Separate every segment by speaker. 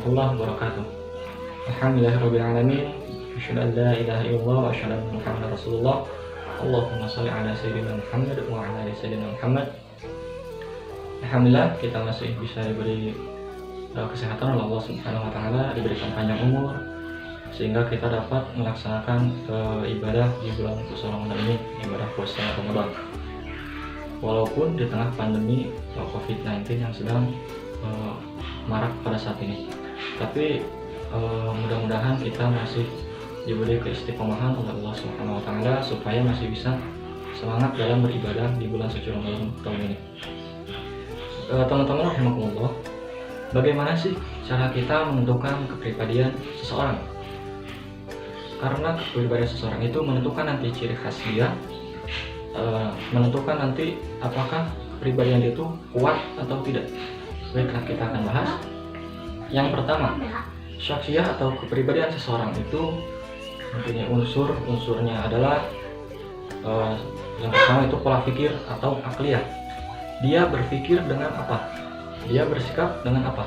Speaker 1: warahmatullahi wabarakatuh. Alhamdulillahirabbil alamin. Asyhadu an la ilaha illallah wa asyhadu anna Muhammadar Rasulullah. Allahumma shalli ala sayyidina Muhammad wa ala ali sayyidina Muhammad. Alhamdulillah kita masih bisa diberi kesehatan oleh Allah Subhanahu wa taala, diberikan panjang umur sehingga kita dapat melaksanakan ibadah di bulan puasa Ramadan ini, ibadah puasa Ramadan. Walaupun di tengah pandemi COVID-19 yang sedang marak pada saat ini, tapi mudah-mudahan kita masih diberi keistiqomahan oleh Allah Subhanahu wa taala supaya masih bisa semangat dalam beribadah di bulan suci Ramadan tahun ini. Teman-teman rahimakumullah, bagaimana sih cara kita menentukan kepribadian seseorang? Karena kepribadian seseorang itu menentukan nanti ciri khas dia, menentukan nanti apakah kepribadian itu kuat atau tidak. Baiklah, kita akan bahas. Yang pertama, syakhsiyah atau kepribadian seseorang itu mempunyai unsurnya adalah yang pertama itu pola pikir atau akliyah. Dia berpikir dengan apa? Dia bersikap dengan apa?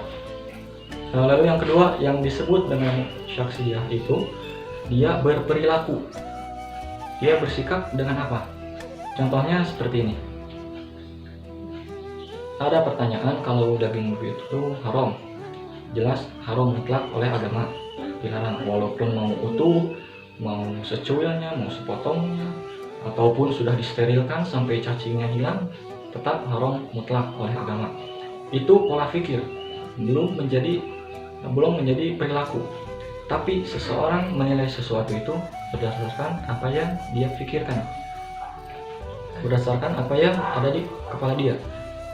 Speaker 1: Lalu yang kedua yang disebut dengan syakhsiyah itu dia berperilaku. Dia bersikap dengan apa? Contohnya seperti ini. Ada pertanyaan, kalau daging babi itu haram. Jelas haram mutlak oleh agama, dilarang walaupun mau utuh, mau secuilnya, mau sepotongnya, ataupun sudah disterilkan sampai cacingnya hilang, tetap haram mutlak oleh agama. Itu pola pikir, belum menjadi perilaku. Tapi seseorang menilai sesuatu itu berdasarkan apa yang dia pikirkan, berdasarkan apa yang ada di kepala dia.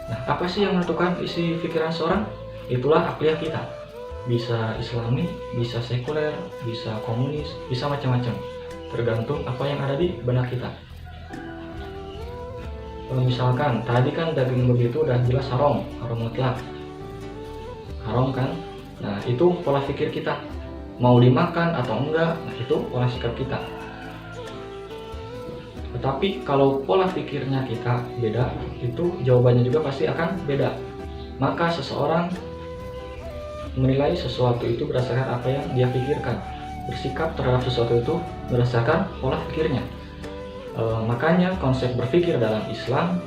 Speaker 1: Nah, apa sih yang menentukan isi pikiran seorang? Itulah akliyah kita. Bisa islami, bisa sekuler, bisa komunis, bisa macam-macam, tergantung apa yang ada di benak kita. Misalkan tadi kan daging babi itu udah jelas haram mutlak, haram kan. Nah, itu pola pikir kita, mau dimakan atau enggak, nah itu pola sikap kita. Tetapi kalau pola pikirnya kita beda, itu jawabannya juga pasti akan beda. Maka seseorang menilai sesuatu itu berdasarkan apa yang dia pikirkan, bersikap terhadap sesuatu itu berdasarkan pola pikirnya. Makanya konsep berpikir dalam Islam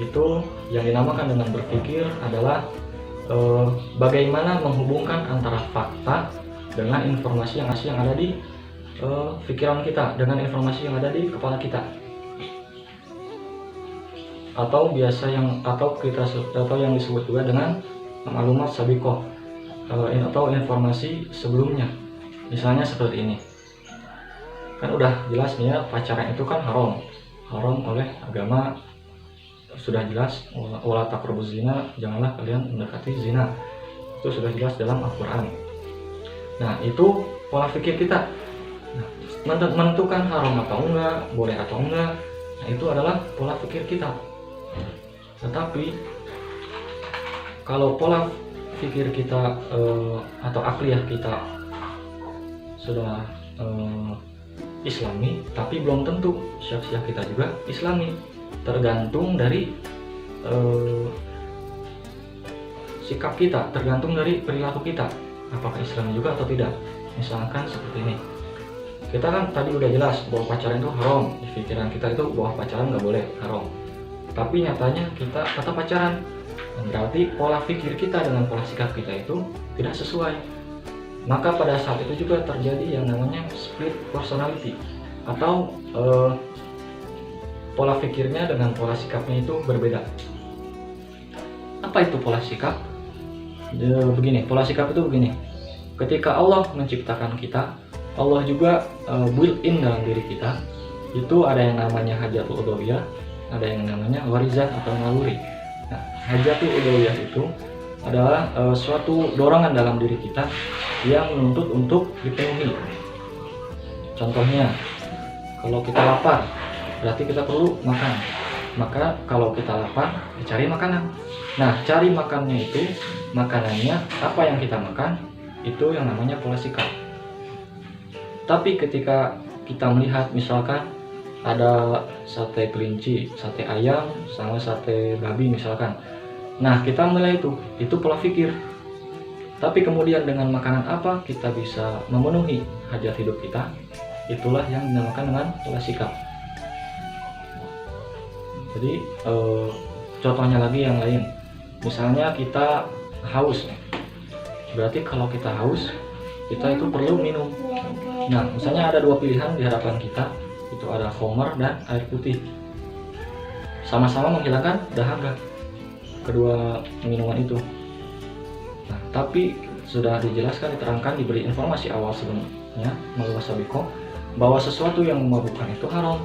Speaker 1: itu yang dinamakan dengan berpikir adalah bagaimana menghubungkan antara fakta dengan informasi yang ada di pikiran kita, dengan informasi yang ada di kepala kita, atau yang disebut juga dengan maklumat sabiqah, atau informasi sebelumnya. Misalnya seperti ini, kan udah jelas nih ya, pacaran itu kan haram oleh agama, sudah jelas. Wala taqrabuz zina, janganlah kalian mendekati zina, itu sudah jelas dalam Al-Quran. Nah, itu pola pikir kita. Nah, menentukan haram atau enggak, boleh atau enggak, nah itu adalah pola pikir kita. Tetapi kalau pola pikir kita atau akliyah kita sudah Islami, tapi belum tentu syakhsiyah kita juga Islami. Tergantung dari sikap kita, tergantung dari perilaku kita, apakah Islami juga atau tidak. Misalkan seperti ini, kita kan tadi udah jelas bahwa pacaran itu haram. Di pikiran kita itu bahwa pacaran nggak boleh, haram. Tapi nyatanya kita tetap pacaran. Berarti pola pikir kita dengan pola sikap kita itu tidak sesuai. Maka pada saat itu juga terjadi yang namanya split personality, atau pola pikirnya dengan pola sikapnya itu berbeda. Apa itu pola sikap? Begini, pola sikap itu begini. Ketika Allah menciptakan kita, Allah juga built-in dalam diri kita. Itu ada yang namanya hajatul udhawiyah, ada yang namanya warizah atau naluri. Nah, hajatul udhawiyah itu adalah suatu dorongan dalam diri kita yang menuntut untuk dipenuhi. Contohnya, kalau kita lapar, berarti kita perlu makan. Maka kalau kita lapar, cari makanan. Nah, cari makannya itu, makanannya apa yang kita makan, itu yang namanya pola sikap. Tapi ketika kita melihat misalkan ada sate kelinci, sate ayam, sama sate babi misalkan. Nah, kita mulai itu pola pikir. Tapi kemudian dengan makanan apa kita bisa memenuhi hajat hidup kita, itulah yang dinamakan dengan pola sikap. Jadi contohnya lagi yang lain, misalnya kita haus, berarti kalau kita haus kita itu perlu minum. Nah, misalnya ada dua pilihan di hadapan kita, itu ada khamar dan air putih, sama-sama menghilangkan dahaga kedua minuman itu. Nah, tapi sudah dijelaskan, diterangkan, diberi informasi awal sebelumnya melalui sabiko bahwa sesuatu yang memabukkan itu haram,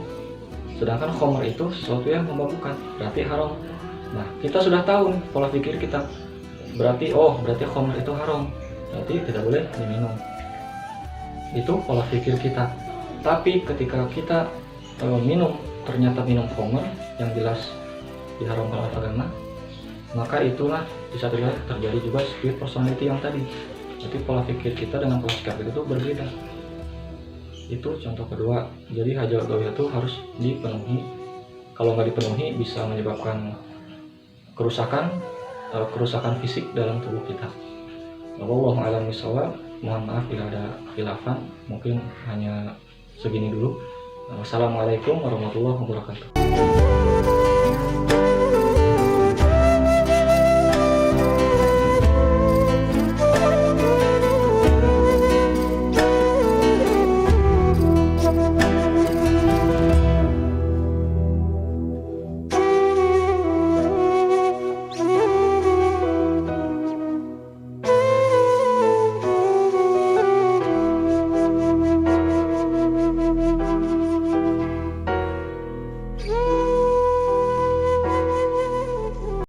Speaker 1: sedangkan khamar itu sesuatu yang memabukkan, berarti haram. Nah, kita sudah tahu nih pola pikir kita, berarti khamar itu haram, berarti tidak boleh diminum. Itu pola pikir kita. Tapi ketika kita minum, ternyata minum khamar yang jelas diharamkan oleh agama, maka itulah di satu wilayah terjadi juga split personality yang tadi. Jadi pola pikir kita dengan pola sikap itu berbeda. Itu contoh kedua. Jadi hajat gawi itu harus dipenuhi. Kalau nggak dipenuhi bisa menyebabkan kerusakan fisik dalam tubuh kita. Wallahu a'lam bishawab. Mohon maaf bila ada khilafan. Mungkin hanya segini dulu. Wassalamualaikum warahmatullahi wabarakatuh.